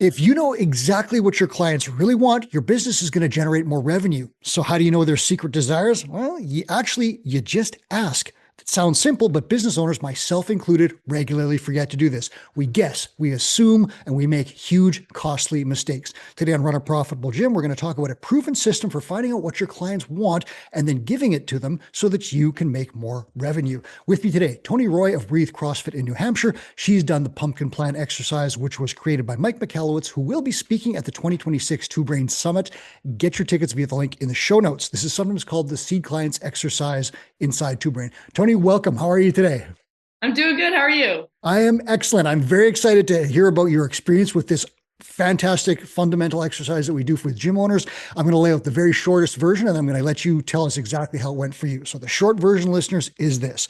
If you know exactly what your clients really want, your business is going to generate more revenue. So how do you know their secret desires? Well, you just ask. It sounds simple, but business owners, myself included, regularly forget to do this. We guess, we assume, and we make huge, costly mistakes. Today on Run a Profitable Gym, we're going to talk about a proven system for finding out what your clients want and then giving it to them so that you can make more revenue. With me today, Toni Roy of Breathe CrossFit in New Hampshire. She's done the pumpkin plan exercise, which was created by Mike McAllowitz, who will be speaking at the 2026 Two Brain Summit. Get your tickets via the link in the show notes. This is sometimes called the Seed Clients Exercise inside Two Brain. Toni, welcome. How are you today? I'm doing good. How are you? I am excellent. I'm very excited to hear about your experience with this fantastic fundamental exercise that we do with gym owners. I'm going to lay out the very shortest version and I'm going to let you tell us exactly how it went for you. So the short version, listeners, is this.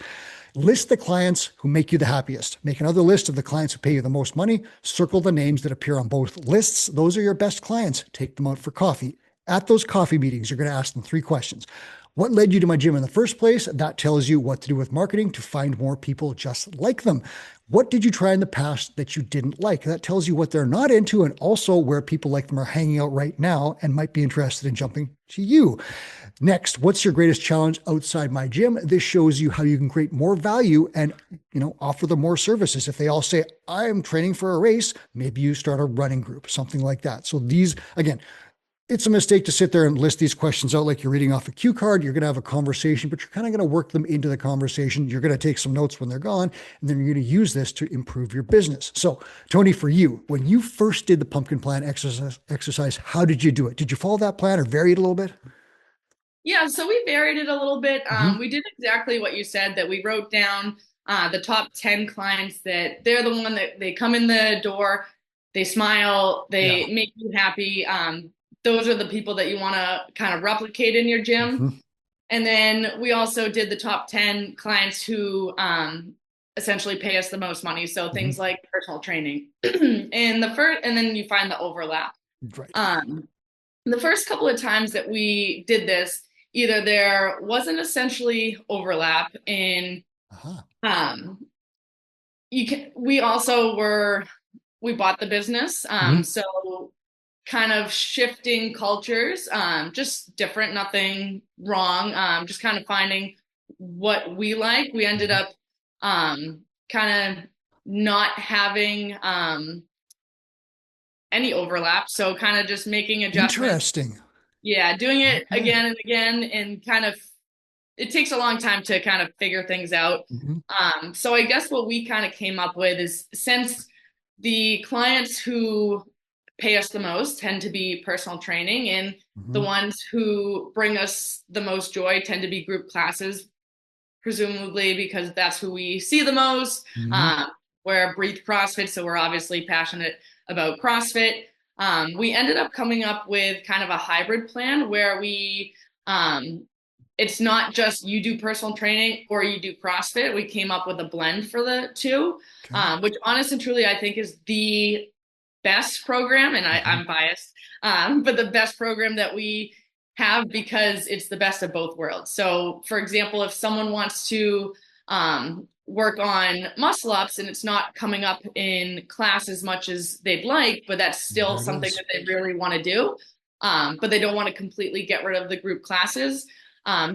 List the clients who make you the happiest. Make another list of the clients who pay you the most money. Circle the names that appear on both lists. Those are your best clients. Take them out for coffee. At those coffee meetings, you're going to ask them three questions. What led you to my gym in the first place? That tells you what to do with marketing to find more people just like them. What did you try in the past that you didn't like? That tells you what they're not into and also where people like them are hanging out right now and might be interested in jumping to you. Next, what's your greatest challenge outside my gym? This shows you how you can create more value and, offer them more services. If they all say, I'm training for a race, maybe you start a running group, something like that. So these, again, it's a mistake to sit there and list these questions out like you're reading off a cue card. You're going to have a conversation, but you're kind of going to work them into the conversation. You're going to take some notes when they're gone, and then you're going to use this to improve your business. So, Toni, for you, when you first did the pumpkin plan exercise, how did you do it? Did you follow that plan or vary it a little bit? Yeah, so we varied it a little bit. Mm-hmm. We did exactly what you said, that we wrote down the top 10 clients that they're the one that they come in the door, they smile, Yeah. they make you happy. Those are the people that you want to kind of replicate in your gym. Mm-hmm. And then we also did the top 10 clients who essentially pay us the most money. So Mm-hmm. things like personal training. And then you find the overlap. Right. Um, the first couple of times that we did this, either there wasn't essentially overlap in Uh-huh. um we also were we bought the business. Mm-hmm. So kind of shifting cultures, just different, nothing wrong. Just kind of finding what we like. We ended Mm-hmm. up kind of not having any overlap. So kind of just making adjustments. Interesting. Yeah, doing it Okay. again and again, and kind of it takes a long time to kind of figure things out. Mm-hmm. So I guess what we kind of came up with is, since the clients who pay us the most tend to be personal training, and the Mm-hmm. ones who bring us the most joy tend to be group classes, presumably because that's who we see the most. Mm-hmm. We're Breathe CrossFit, so we're obviously passionate about CrossFit. We ended up coming up with kind of a hybrid plan where um, it's not just you do personal training or you do CrossFit. We came up with a blend for the two, Okay. which honest and truly I think is the best program. And Mm-hmm. I'm biased, but the best program that we have, because it's the best of both worlds. So, for example, if someone wants to work on muscle ups and it's not coming up in class as much as they'd like, but that's still There it something is. that they really want to do, but they don't want to completely get rid of the group classes,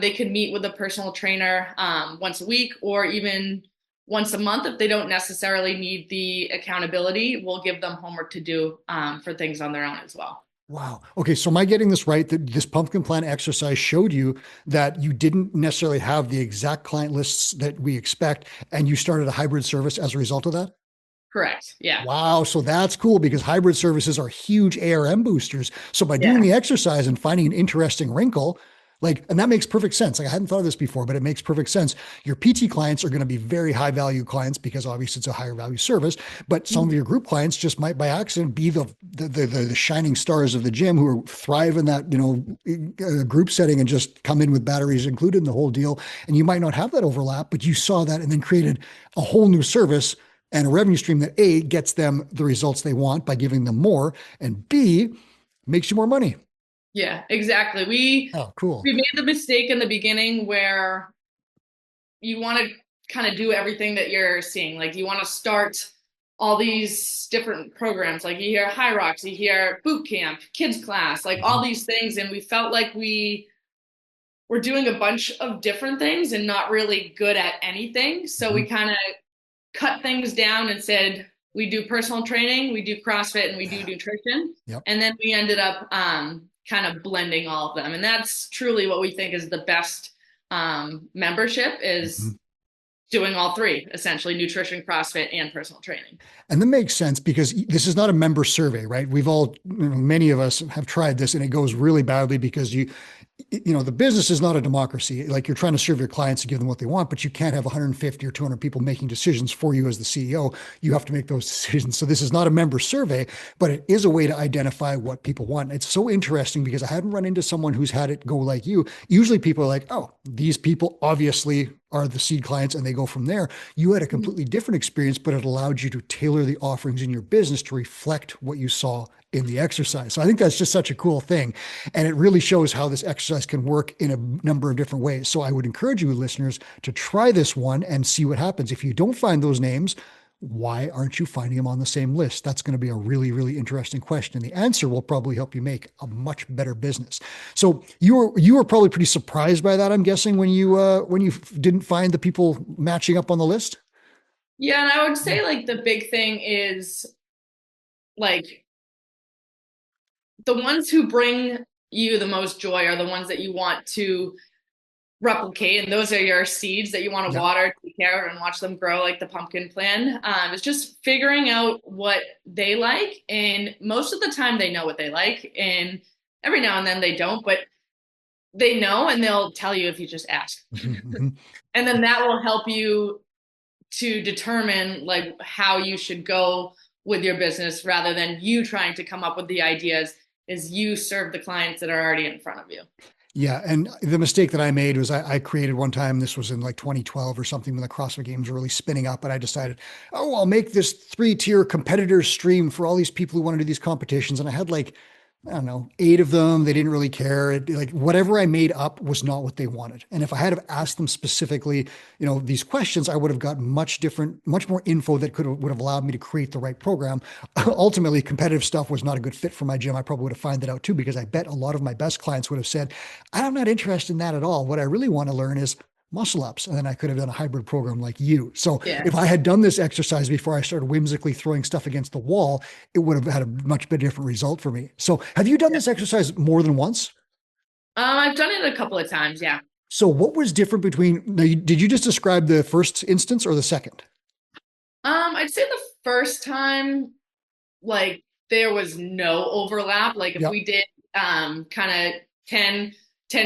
they could meet with a personal trainer once a week or even once a month. If they don't necessarily need the accountability, we'll give them homework to do for things on their own as well. Wow. Okay. So am I getting this right that this pumpkin plan exercise showed you that you didn't necessarily have the exact client lists that we expect, and you started a hybrid service as a result of that? Correct. Yeah. Wow. So that's cool because hybrid services are huge ARM boosters. So by doing Yeah. the exercise and finding an interesting wrinkle, and that makes perfect sense. Like I hadn't thought of this before, but it makes perfect sense. Your PT clients are going to be very high value clients because obviously it's a higher value service. But some of your group clients just might by accident be the shining stars of the gym who thrive in that, group setting and just come in with batteries included in the whole deal. And you might not have that overlap, but you saw that and then created a whole new service and a revenue stream that A, gets them the results they want by giving them more, and B, makes you more money. Yeah, exactly. We Oh, cool. we made the mistake in the beginning where you want to kind of do everything that you're seeing. Like you want to start all these different programs. Like you hear High Rocks, you hear boot camp, kids class, like all Mhm. these things. And we felt like we were doing a bunch of different things and not really good at anything. So we Mhm. kind of cut things down and said, we do personal training, we do CrossFit, and we do Yeah. nutrition. Yep. And then we ended up kind of blending all of them. And that's truly what we think is the best membership is Mhm. doing all three, essentially nutrition, CrossFit, and personal training. And that makes sense because this is not a member survey, right? We've all, many of us have tried this and it goes really badly because the business is not a democracy. Like you're trying to serve your clients to give them what they want, but you can't have 150 or 200 people making decisions for you as the CEO. You have to make those decisions. So this is not a member survey, but it is a way to identify what people want. It's so interesting because I hadn't run into someone who's had it go like you. Usually people are like, oh, these people obviously are the seed clients and they go from there. You had a completely different experience, but it allowed you to tailor the offerings in your business to reflect what you saw in the exercise. So I think that's just such a cool thing. And it really shows how this exercise can work in a number of different ways. So I would encourage you, listeners, to try this one and see what happens. If you don't find those names, why aren't you finding them on the same list? That's going to be a really, really interesting question. The answer will probably help you make a much better business. So you were probably pretty surprised by that, I'm guessing, when you didn't find the people matching up on the list. Yeah, and I would say like the big thing is like the ones who bring you the most joy are the ones that you want to replicate, and those are your seeds that you want to Yeah. water, take care of, and watch them grow, like the pumpkin plan. It's just figuring out what they like, and most of the time they know what they like, and every now and then they don't, but they know, and they'll tell you if you just ask. And then that will help you to determine like how you should go with your business rather than you trying to come up with the ideas, is you serve the clients that are already in front of you. Yeah, and the mistake that I made was I created one time, this was in like 2012 or something when the CrossFit games were really spinning up, and I decided, oh, I'll make this 3-tier competitor stream for all these people who want to do these competitions. And I had like, I don't know, 8 of them. They didn't really care. Like whatever I made up was not what they wanted. And if I had have asked them specifically, these questions, I would have gotten much different, much more info that would have allowed me to create the right program. Ultimately, competitive stuff was not a good fit for my gym. I probably would have found that out too, because I bet a lot of my best clients would have said, I'm not interested in that at all. What I really want to learn is muscle ups. And then I could have done a hybrid program like you. So Yeah. if I had done this exercise before I started whimsically throwing stuff against the wall, it would have had a much better different result for me. So have you done Yeah. this exercise more than once? I've done it a couple of times. Yeah. So what was different between, now, did you just describe the first instance or the second? I'd say the first time, like there was no overlap. Like if Yeah. we did kind of 10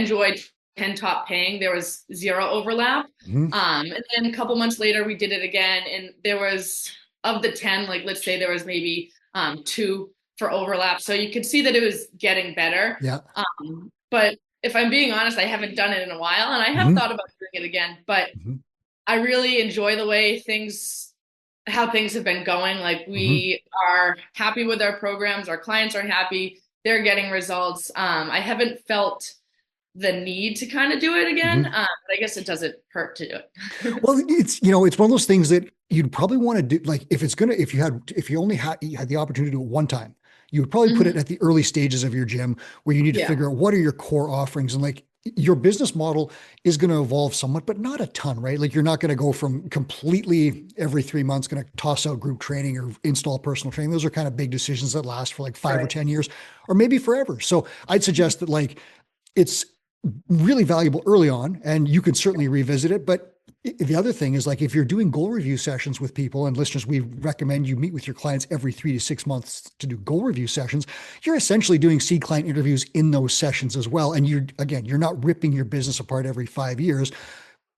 joy, 10 top paying, there was zero overlap. Mhm. And then a couple months later we did it again, and there was, of the 10, like let's say there was maybe two for overlap. So you could see that it was getting better. Yeah. But if I'm being honest, I haven't done it in a while, and I have Mhm. thought about doing it again, but Mhm. I really enjoy the way how things have been going. Like Mhm. we are happy with our programs, our clients are happy, they're getting results. I haven't felt the need to kind of do it again, Mhm. but I guess it doesn't hurt to do it. Well, it's one of those things that you'd probably want to do. Like if you only had the opportunity to do it one time, you would probably put it Mhm. at the early stages of your gym where you need to Yeah, figure out what are your core offerings, and like your business model is going to evolve somewhat, but not a ton, right? Like you're not going to go from completely every 3 months going to toss out group training or install personal training. Those are kind of big decisions that last for like 5 or 10 years or maybe forever. So I'd suggest that like it's really valuable early on, and you can certainly revisit it. But the other thing is like if you're doing goal review sessions with people, and listeners, we recommend you meet with your clients every 3 to 6 months to do goal review sessions. You're essentially doing seed client interviews in those sessions as well. And you're not ripping your business apart every 5 years,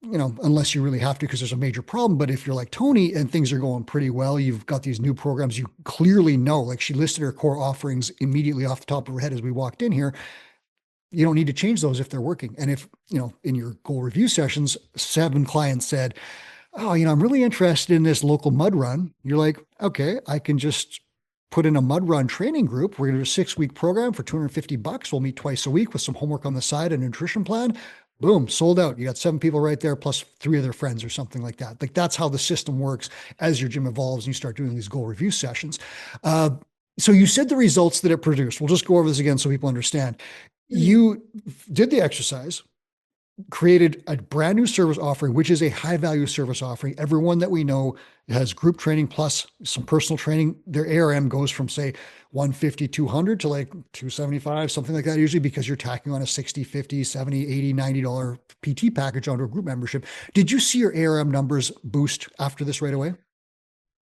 unless you really have to because there's a major problem. But if you're like Toni and things are going pretty well, you've got these new programs, you clearly know, like she listed her core offerings immediately off the top of her head as we walked in here. You don't need to change those if they're working. And if, in your goal review sessions, 7 clients said, oh, I'm really interested in this local mud run. You're like, okay, I can just put in a mud run training group. We're going to do a 6-week program for $250. We'll meet twice a week with some homework on the side and a nutrition plan. Boom, sold out. You got 7 people right there, plus 3 of their friends or something like that. Like that's how the system works as your gym evolves and you start doing these goal review sessions. Uh, so you said the results that it produced. We'll just go over this again so people understand. Mhm. You did the exercise, created a brand new service offering, which is a high value service offering. Everyone that we know has group training plus some personal training. Their ARM goes from, say, 150, 200 to like 275, something like that, usually because you're tacking on a 60, 50, 70, 80, $90 PT package onto a group membership. Did you see your ARM numbers boost after this right away?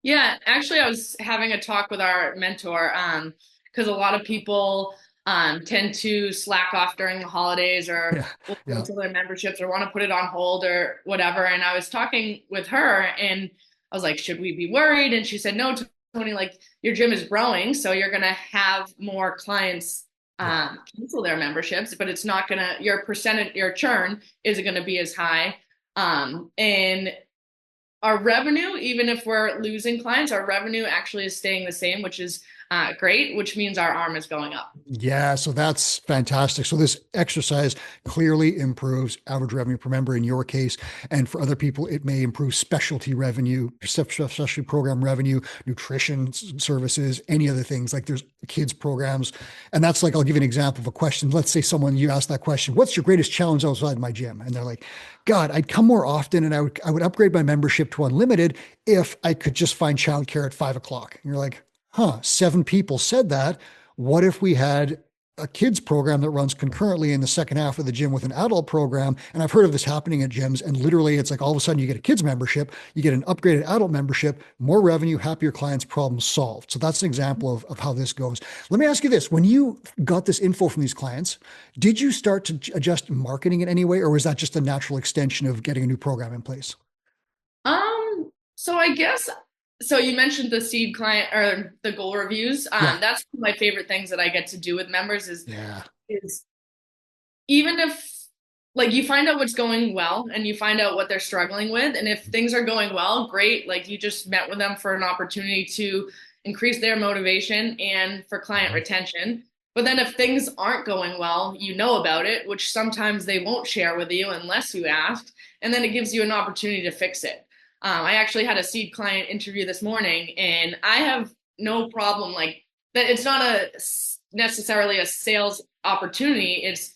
Yeah, actually, I was having a talk with our mentor, because a lot of people tend to slack off during the holidays or Yeah. will Yeah. cancel their memberships or want to put it on hold or whatever. And I was talking with her and I was like, should we be worried? And she said, no, Tony, like your gym is growing, so you're gonna have more clients Yeah. cancel their memberships, but it's not gonna your percentage, your churn isn't gonna be as high. And our revenue, even if we're losing clients, our revenue actually is staying the same, which is great, which means our arm is going up. Yeah, so that's fantastic. So this exercise clearly improves average revenue per member in your case, and for other people, it may improve specialty revenue, specialty program revenue, nutrition services, any other things. Like there's kids programs, and that's like I'll give you an example of a question. Let's say someone you ask that question, "What's your greatest challenge outside my gym?" And they're like, "God, I'd come more often, and I would upgrade my membership to unlimited if I could just find childcare at 5 o'clock." And you're like, "Huh? 7 people said that. What if we had a kids program that runs concurrently in the second half of the gym with an adult program?" And I've heard of this happening at gyms. And literally, it's like all of a sudden you get a kids membership, you get an upgraded adult membership, more revenue, happier clients, problem solved. So that's an example of how this goes. Let me ask you this. When you got this info from these clients, did you start to adjust marketing in any way, or was that just a natural extension of getting a new program in place? So I guess so you mentioned the seed client or the goal reviews. Yeah. That's one of my favorite things that I get to do with members Yeah. is even if like you find out what's going well and you find out what they're struggling with, and if things are going well, great, like you just met with them for an opportunity to increase their motivation and for client retention. But then if things aren't going well, you know about it, which sometimes they won't share with you unless you ask, and then it gives you an opportunity to fix it. I actually had a seed client interview this morning, and I have no problem like that. It's not a necessarily a sales opportunity. It's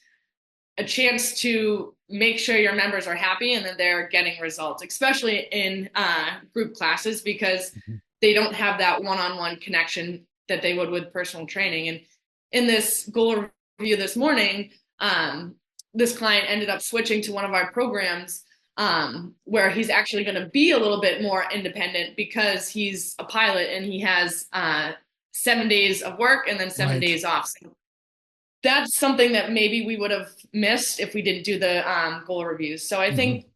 a chance to make sure your members are happy and that they're getting results, especially in group classes, because Mhm. they don't have that one-on-one connection that they would with personal training. And in this goal review this morning, this client ended up switching to one of our programs where he's actually going to be a little bit more independent because he's a pilot and he has 7 days of work and then seven Right. days off. So that's something that maybe we would have missed if we didn't do the goal reviews. So I Mhm. think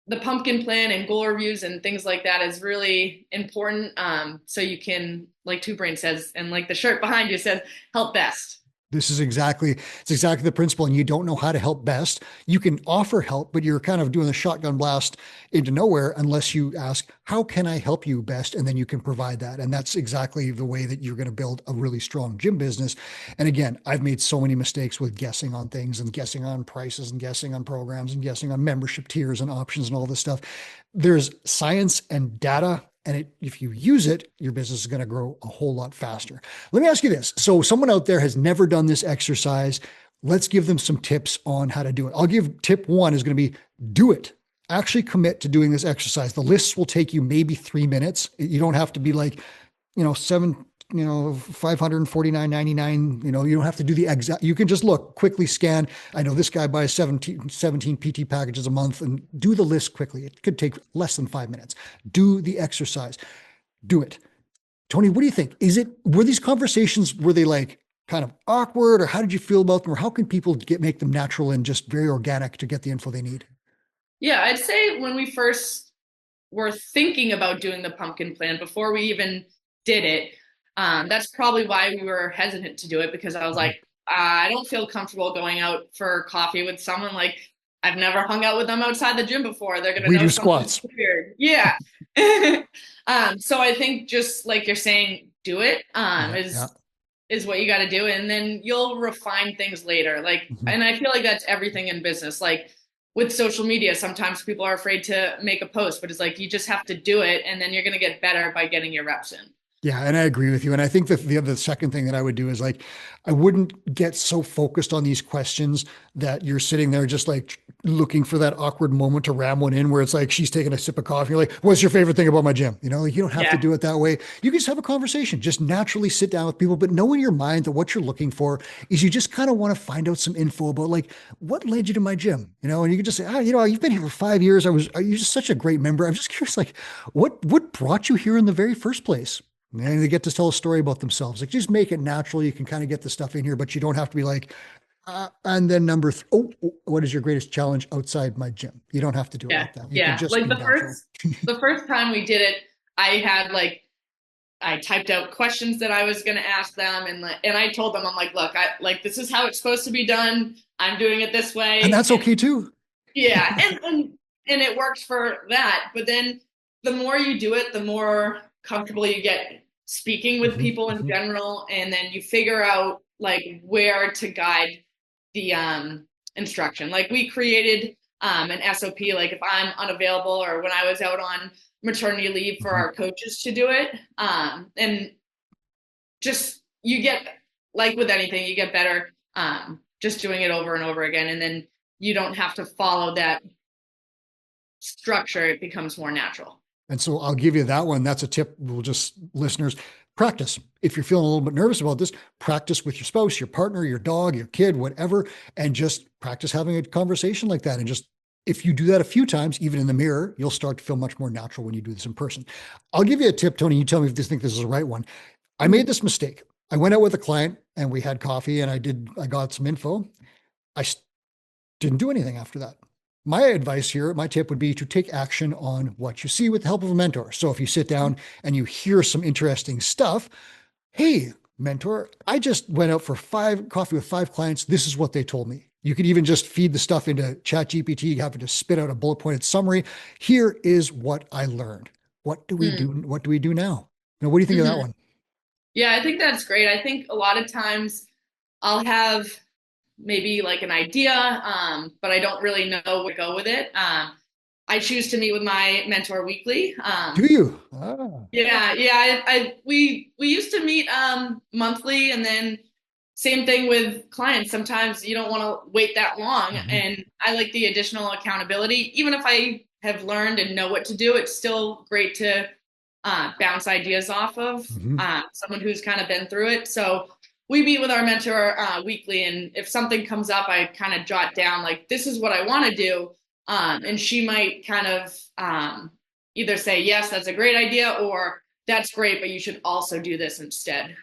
the pumpkin plan and goal reviews and things like that is really important. So you can, like Two Brain says, and like the shirt behind you says, help best. It's exactly the principle. And you don't know how to help best. You can offer help, but you're kind of doing a shotgun blast into nowhere unless you ask, how can I help you best? And then you can provide that. And that's exactly the way that you're going to build a really strong gym business. And again, I've made so many mistakes with guessing on things and guessing on prices and guessing on programs and guessing on membership tiers and options and all this stuff. There's science and data. And if you use it, your business is going to grow a whole lot faster. Let me ask you this. So, someone out there has never done this exercise. Let's give them some tips on how to do it. I'll give tip one is going to be do it. Actually commit to doing this exercise. The lists will take you maybe 3 minutes. You don't have to be like, seven, 549.99. You don't have to do the exact, you can just look, quickly scan. I know this guy buys 17 PT packages a month and do the list quickly. It could take less than 5 minutes. Do the exercise. Do it. Toni, what do you think? Were these conversations, were they like kind of awkward, or how did you feel about them? Or how can people make them natural and just very organic to get the info they need? Yeah, I'd say when we first were thinking about doing the pumpkin plan before we even did it, that's probably why we were hesitant to do it because I was Mhm. like, I don't feel comfortable going out for coffee with someone like I've never hung out with them outside the gym before. They're gonna We know do something squats. weird. Yeah. So I think just like you're saying, do it. Yeah. Is Yeah. is what you got to do. And then you'll refine things later. Like, Mhm. and I feel like that's everything in business. Like with social media, sometimes people are afraid to make a post, but it's like, you just have to do it. And then you're going to get better by getting your reps in. Yeah, and I agree with you. And I think that the second thing that I would do is like, I wouldn't get so focused on these questions that you're sitting there just like looking for that awkward moment to ram one in where it's like she's taking a sip of coffee. You're like, what's your favorite thing about my gym? You know, like you don't have to Yeah. do it that way. You can just have a conversation, just naturally sit down with people, but know in your mind that what you're looking for is you just kind of want to find out some info about like what led you to my gym, you know, and you can just say, you know, you've been here for 5 years. You're just such a great member. I'm just curious, like what brought you here in the very first place? And they get to tell a story about themselves. Like just make it natural. You can kind of get the stuff in here, but you don't have to be like, and then what is your greatest challenge outside my gym? You don't have to do it Yeah. like that. You can Yeah. just Like be natural. the first time we did it, I had like, I typed out questions that I was going to ask them, and I told them, I'm like, look, I like, this is how it's supposed to be done. I'm doing it this And way. that's And okay too. yeah, and it works for that. But then the more you do it, the more comfortable you get speaking with Mhm, people in mhm, general, and then you figure out like where to guide the instruction. Like we created an SOP, like if I'm unavailable or when I was out on maternity leave for mhm. our coaches to do it. And just you get like with anything, you get better just doing it over and over again, and then you don't have to follow that structure. It becomes more natural. And so I'll give you that one. That's a tip. We'll just listeners practice. If you're feeling a little bit nervous about this, practice with your spouse, your partner, your dog, your kid, whatever, and just practice having a conversation like that. And just if you do that a few times, even in the mirror, you'll start to feel much more natural when you do this in person. I'll give you a tip, Toni. You tell me if you think this is the right one. I made Mhm. this mistake. I went out with a client and we had coffee and I got some info. I didn't do anything after that. My advice here, my tip would be to take action on what you see with the help of a mentor. So if you sit down and you hear some interesting stuff, hey, mentor, I just went out for coffee with 5 clients. This is what they told me. You could even just feed the stuff into ChatGPT, have it to spit out a bullet pointed summary. Here is what I learned. What do we do? Mm. What do we do now? Now, what do you think of that Mhm. one? Yeah, I think that's great. I think a lot of times I'll have maybe like an idea, but I don't really know where to go with it. I choose to meet with my mentor weekly. Do you? Ah. Yeah. We used to meet monthly, and then same thing with clients. Sometimes you don't want to wait that long, Mhm, and I like the additional accountability. Even if I have learned and know what to do, it's still great to bounce ideas off of mhm. someone who's kind of been through it. So we meet with our mentor weekly, and if something comes up, I kind of jot down like, this is what I want to do, and she might kind of either say, yes, that's a great idea, or that's great, but you should also do this instead.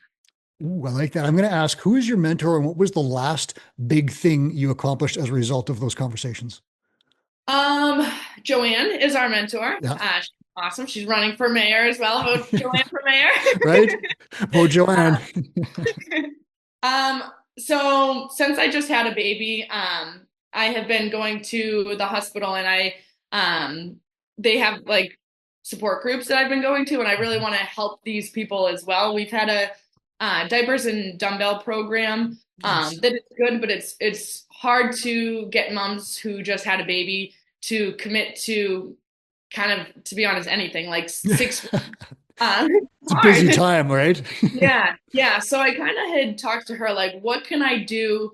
Ooh, I like that. I'm going to ask, who is your mentor and what was the last big thing you accomplished as a result of those conversations? Um, Joanne is our mentor. Yeah, She's awesome. She's running for mayor as well. Vote Joanne for mayor. right? Bo Joanne. Um, so since I just had a baby, I have been going to the hospital, and they have like support groups that I've been going to, and I really want to help these people as well. We've had a diapers and dumbbell program Nice. that is good, but it's hard to get moms who just had a baby to commit to kind of, to be honest, anything like It's 6 a busy hard. time, right? Yeah. So I kind of had talked to her, like, what can I do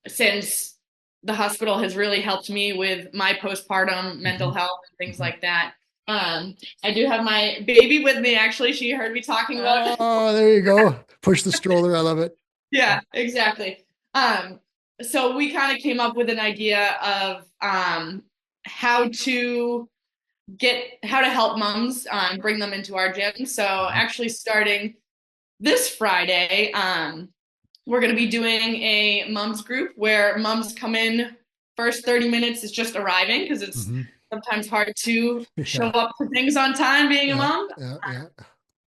since the hospital has really helped me with my postpartum mental Mhm, health and things mhm. like that. I do have my baby with me, actually. She heard me talking about Oh, there you go. Push the stroller. I love it. Yeah, exactly. Um, so we kind of came up with an idea of how to how to help moms bring them into our gym. So Mhm, actually starting this Friday, we're going to be doing a mums group where mums come in. First 30 minutes is just arriving because it's mhm. sometimes hard to show Yeah, up to things on time being a yeah, mom. yeah.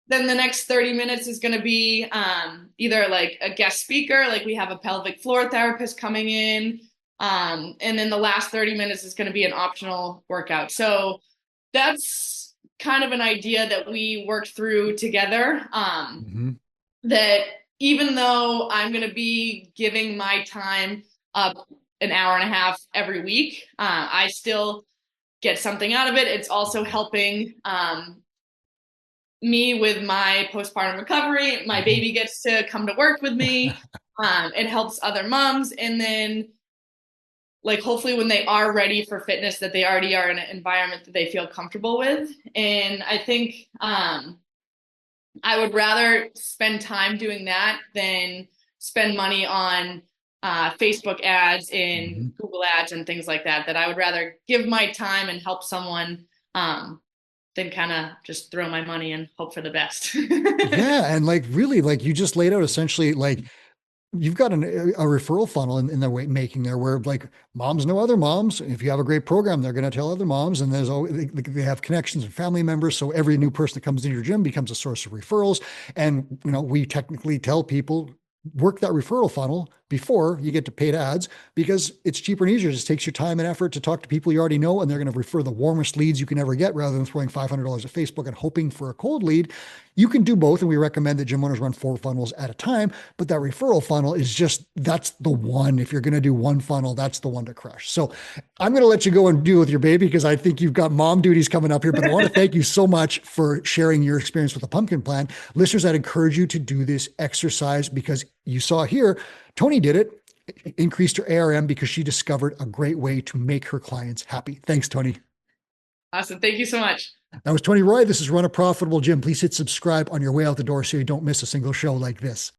Then the next 30 minutes is going to be either like a guest speaker, like we have a pelvic floor therapist coming in. And then the last 30 minutes is going to be an optional workout. So that's kind of an idea that we worked through together. Mhm. That even though I'm going to be giving my time up an hour and a half every week, I still get something out of it. It's also helping me with my postpartum recovery. My Mhm. baby gets to come to work with me. It helps other moms. And then, like, hopefully, when they are ready for fitness, that they already are in an environment that they feel comfortable with. And I think I would rather spend time doing that than spend money on Facebook ads and Mhm. Google ads and things like that. That I would rather give my time and help someone than kind of just throw my money and hope for the best. Yeah. And like, really, like you just laid out essentially like you've got a referral funnel in the way making there where like moms know other moms. If you have a great program, they're going to tell other moms, and there's always they have connections and family members. So every new person that comes into your gym becomes a source of referrals. And we technically tell people work that referral funnel before you get to paid ads because it's cheaper and easier. It just takes your time and effort to talk to people you already know, and they're going to refer the warmest leads you can ever get rather than throwing $500 at Facebook and hoping for a cold lead. You can do both, and we recommend that gym owners run 4 funnels at a time. But that referral funnel is just that's the one. If you're going to do one funnel, that's the one to crush. So I'm going to let you go and deal with your baby because I think you've got mom duties coming up here. But I want to thank you so much for sharing your experience with the pumpkin plan. Listeners, I'd encourage you to do this exercise because you saw here, Toni did it, increased her ARM because she discovered a great way to make her clients happy. Thanks, Toni. Awesome. Thank you so much. That was Toni Roy. This is Run a Profitable Gym. Please hit subscribe on your way out the door so you don't miss a single show like this.